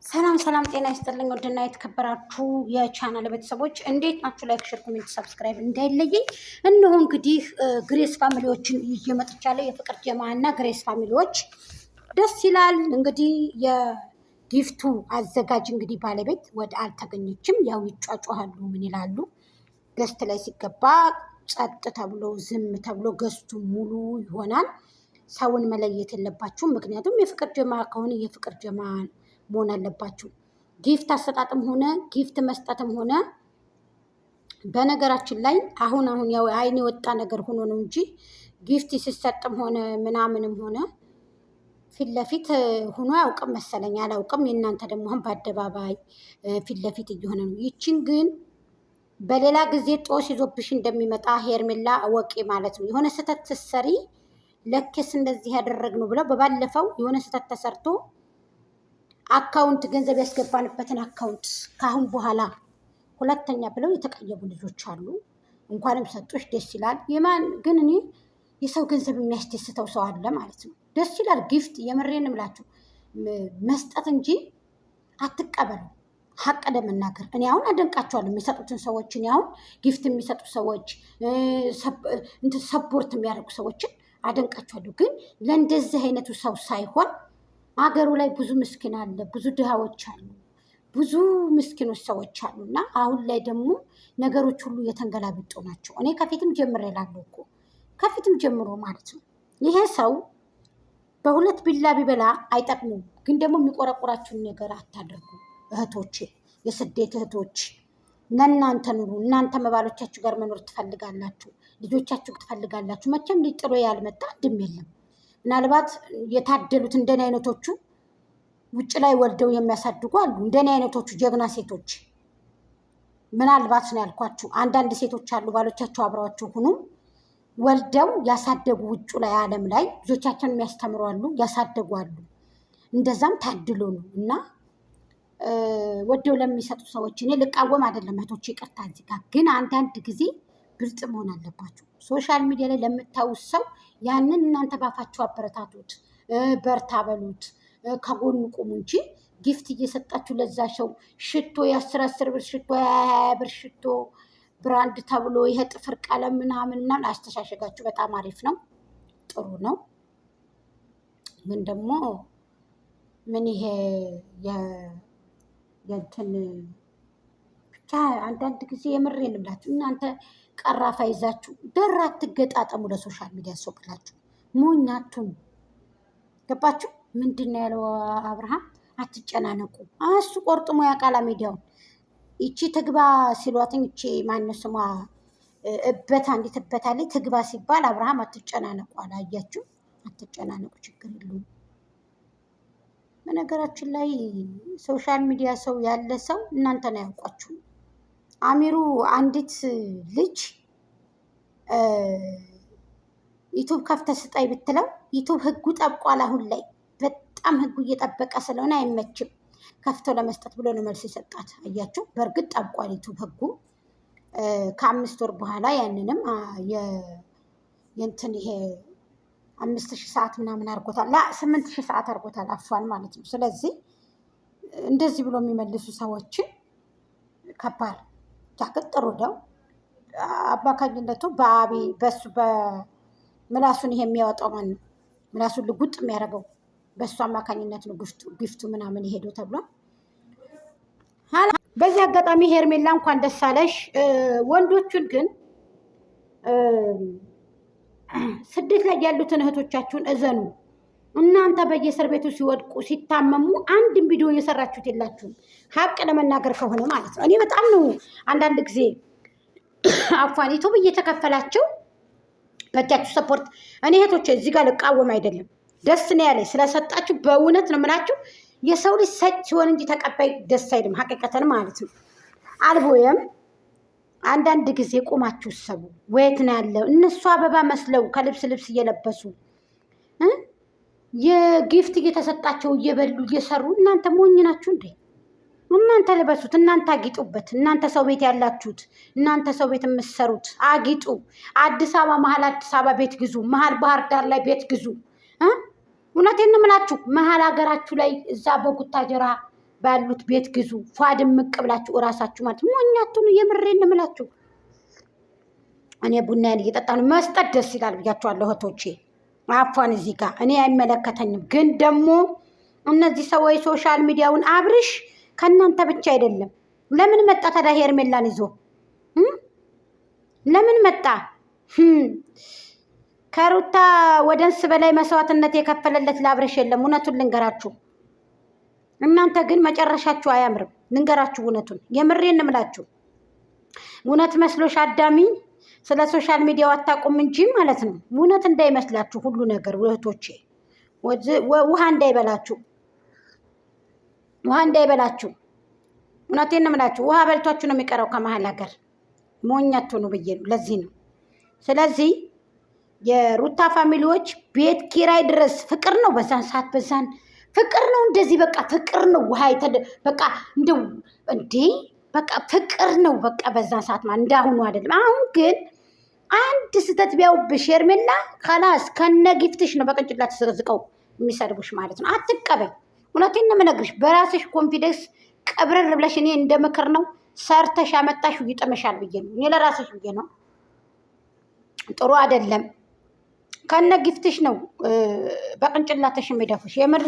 ሰላም ጤና ይስጥልኝ። ወድና የተከበራችሁ የቻናል ቤተሰቦች እንዴት ናችሁ? ላይክ፣ ሼር፣ ኮሜንት፣ ሰብስክራይብ እንዳይለየኝ። እነሆ እንግዲህ ግሬስ ፋሚሊዎችን ይዤ መጥቻለሁ። የፍቅር ጀማ እና ግሬስ ፋሚሊዎች ደስ ይላል። እንግዲህ የጊፍቱ አዘጋጅ እንግዲህ ባለቤት ወደ አልተገኘችም። ያው ይጫጫሃሉ፣ ምን ይላሉ። ገስት ላይ ሲገባ ጸጥ ተብሎ ዝም ተብሎ ገስቱ ሙሉ ይሆናል። ሰውን መለየት የለባችሁም። ምክንያቱም የፍቅር ጀማ ከሆነ የፍቅር ጀማ መሆን አለባችሁ። ጊፍት አሰጣጥም ሆነ ጊፍት መስጠትም ሆነ በነገራችን ላይ አሁን ያው አይን የወጣ ነገር ሆኖ ነው እንጂ ጊፍት ሲሰጥም ሆነ ምናምንም ሆነ ፊት ለፊት ሆኖ አያውቅም መሰለኝ፣ አላውቅም። የእናንተ ደግሞ አሁን በአደባባይ ፊት ለፊት እየሆነ ነው። ይችን ግን በሌላ ጊዜ ጦስ ይዞብሽ እንደሚመጣ ሄርሜላ እወቂ ማለት ነው። የሆነ ስህተት ስትሰሪ ለኬስ እንደዚህ ያደረግነው ብለው በባለፈው የሆነ ስህተት ተሰርቶ አካውንት ገንዘብ ያስገባንበትን አካውንት ካሁን በኋላ ሁለተኛ ብለው የተቀየሙ ልጆች አሉ። እንኳንም ሰጡሽ፣ ደስ ይላል። የማን ግን እኔ የሰው ገንዘብ የሚያስደስተው ሰው አለ ማለት ነው። ደስ ይላል። ጊፍት የምሬን እምላችሁ መስጠት እንጂ አትቀበሉ። ሀቅ ለመናገር እኔ አሁን አደንቃቸዋለሁ የሚሰጡትን ሰዎች። እኔ አሁን ጊፍት የሚሰጡ ሰዎች ሰፖርት የሚያደርጉ ሰዎችን አደንቃቸዋለሁ። ግን ለእንደዚህ አይነቱ ሰው ሳይሆን አገሩ ላይ ብዙ ምስኪን አለ፣ ብዙ ድሃዎች አሉ፣ ብዙ ምስኪኖች ሰዎች አሉ። እና አሁን ላይ ደግሞ ነገሮች ሁሉ የተንገላብጡ ናቸው። እኔ ከፊትም ጀምሬ እላለሁ እኮ ከፊትም ጀምሮ ማለት ነው። ይሄ ሰው በሁለት ቢላ ቢበላ አይጠቅሙም። ግን ደግሞ የሚቆረቁራችሁን ነገር አታደርጉ እህቶቼ፣ የስደት እህቶች። ለእናንተ ኑሩ። እናንተ መባሎቻችሁ ጋር መኖር ትፈልጋላችሁ፣ ልጆቻችሁ ትፈልጋላችሁ። መቼም ሊጥሎ ያልመጣ አንድም የለም። ምናልባት የታደሉት እንደኔ አይነቶቹ ውጭ ላይ ወልደው የሚያሳድጉ አሉ። እንደኔ አይነቶቹ ጀግና ሴቶች ምናልባት ነው ያልኳችሁ። አንዳንድ ሴቶች አሉ ባሎቻቸው አብረዋቸው ሁኑ ወልደው ያሳደጉ ውጭ ላይ ዓለም ላይ ልጆቻቸውን የሚያስተምሩ አሉ፣ ያሳደጉ አሉ። እንደዛም ታድሎ ነው። እና ወደው ለሚሰጡ ሰዎች እኔ ልቃወም አይደለም እህቶች፣ ይቅርታ። እዚህ ጋር ግን አንዳንድ ጊዜ ብልጥ መሆን አለባቸው። ሶሻል ሚዲያ ላይ ለምታዩት ሰው ያንን እናንተ ባፋችሁ አበረታቱት፣ በርታ በሉት፣ ከጎኑ ቁሙ እንጂ ጊፍት እየሰጣችሁ ለዛ ሰው ሽቶ የ10 ብር ሽቶ የ20 ብር ሽቶ ብራንድ ተብሎ ይሄ ጥፍር ቀለም ምናምን አስተሻሸጋችሁ። በጣም አሪፍ ነው፣ ጥሩ ነው። ግን ደግሞ ምን ይሄ የእንትን ብቻ አንዳንድ ጊዜ የምሬን ብላችሁ እናንተ ቀራፋ ይዛችሁ ደራ አትገጣጠሙ። ለሶሻል ሚዲያ ሰው ብላችሁ ሞኛቱን ገባችሁ? ምንድን ነው ያለው አብርሃም? አትጨናነቁ። እሱ ቆርጥሞ ያቃላ ሚዲያውን። ይቺ ትግባ ሲሏትኝ ይቺ ማነው ስሟ እበታ እንዴት እበታ ላይ ትግባ ሲባል አብርሃም አትጨናነቁ አላያችሁ? አትጨናነቁ፣ ችግር የለውም። በነገራችን ላይ ሶሻል ሚዲያ ሰው ያለ ሰው እናንተን አያውቋችሁ። አሚሩ አንዲት ልጅ ዩቱብ ከፍተ ስጣይ ብትለው ዩቱብ ህጉ ጠብቋል። አሁን ላይ በጣም ህጉ እየጠበቀ ስለሆነ አይመችም ከፍቶ ለመስጠት ብሎ ነው መልስ የሰጣት። አያችሁ፣ በእርግጥ ጠብቋል ዩቱብ ህጉ። ከ5 ወር በኋላ ያንንም የእንትን ይሄ 5000 ሰዓት ምናምን አድርጎታል። 8000 ሰዓት አድርጎታል፣ አፏን ማለት ነው። ስለዚህ እንደዚህ ብሎ የሚመልሱ ሰዎችን ከባድ ጥሩ ነው። አባካኝነቱ በሱ በምላሱን ይሄ የሚያወጣው ማን ነው? ምላሱን ልጉጥ የሚያደርገው በሱ አማካኝነት ነው ጊፍቱ ምናምን ይሄደው ተብሏል። በዚህ አጋጣሚ ሄርሜላ እንኳን ደስ አለሽ። ወንዶቹን ግን ስደት ላይ ያሉትን እህቶቻችሁን እዘኑ። እናንተ በየእስር ቤቱ ሲወድቁ ሲታመሙ አንድም ቪዲዮ እየሰራችሁት የላችሁም። ሀቅ ለመናገር ከሆነ ማለት ነው። እኔ በጣም ነው አንዳንድ ጊዜ አፋን ዩቱብ እየተከፈላቸው በእጃችሁ ሰፖርት። እኔ እህቶች እዚህ ጋር ልቃወም አይደለም፣ ደስ ነው ያለኝ ስለሰጣችሁ። በእውነት ነው የምላችሁ። የሰው ልጅ ሰጭ ሲሆን እንጂ ተቀባይ ደስ አይልም፣ ሀቂቀተን ማለት ነው። አልቦየም አንዳንድ ጊዜ ቁማችሁ ሰቡ። ወየት ነው ያለው? እነሱ አበባ መስለው ከልብስ ልብስ እየለበሱ የጊፍት እየተሰጣቸው እየበሉ እየሰሩ፣ እናንተ ሞኝ ናችሁ እንዴ? እናንተ ልበሱት፣ እናንተ አጊጡበት። እናንተ ሰው ቤት ያላችሁት፣ እናንተ ሰው ቤት የምትሰሩት አጊጡ። አዲስ አበባ መሀል አዲስ አበባ ቤት ግዙ፣ መሀል ባህር ዳር ላይ ቤት ግዙ። እውነቴን ነው የምላችሁ። መሀል ሀገራችሁ ላይ እዛ በጉታጀራ ባሉት ቤት ግዙ። ፏድም ምቅብላችሁ እራሳችሁ ማለት ሞኛቱን የምሬን እምላችሁ። እኔ ቡናዬን እየጠጣ ነው። መስጠት ደስ ይላል ብያችኋለሁ እህቶቼ። አፏን እዚህ ጋር እኔ አይመለከተኝም። ግን ደግሞ እነዚህ ሰዎች ሶሻል ሚዲያውን አብርሽ ከእናንተ ብቻ አይደለም። ለምን መጣ ታዲያ ሄርሜላን ይዞ ለምን መጣ? ከሩታ ወደንስ በላይ መስዋዕትነት የከፈለለት ለአብርሽ የለም። እውነቱን ልንገራችሁ፣ እናንተ ግን መጨረሻችሁ አያምርም። ልንገራችሁ እውነቱን፣ የምሬን እምላችሁ። እውነት መስሎሽ አዳሚ ስለ ሶሻል ሚዲያው አታውቁም እንጂ ማለት ነው። እውነት እንዳይመስላችሁ ሁሉ ነገር እህቶቼ፣ ውሃ እንዳይበላችሁ፣ ውሃ እንዳይበላችሁ። እውነቴን ነው የምላችሁ። ውሃ በልቷችሁ ነው የሚቀረው ከመሀል ሀገር። ሞኛቱ ነው ብዬ ነው። ለዚህ ነው። ስለዚህ የሩታ ፋሚሊዎች ቤት ኪራይ ድረስ ፍቅር ነው። በዛን ሰዓት በዛን ፍቅር ነው። እንደዚህ በቃ ፍቅር ነው። ውሃ በቃ እንደው እንዴ በቃ ፍቅር ነው። በቃ በዛን ሰዓት ማለት እንዳሁኑ አይደለም። አሁን ግን አንድ ስህተት ቢያውብሽ ሄርሜላ ካላስ ከነ ጊፍትሽ ነው በቅንጭላት ተዘቅዝቀው የሚሰድቡሽ ማለት ነው። አትቀበይ። እውነቴን ነው የምነግርሽ። በራስሽ ኮንፊደንስ ቀብረር ብለሽ እኔ እንደ ምክር ነው ሰርተሽ ያመጣሽው ይጥምሻል ብዬ ነው። እኔ ለራስሽ ብዬ ነው። ጥሩ አይደለም። ከነ ጊፍትሽ ነው በቅንጭላትሽ የሚደፉሽ የምር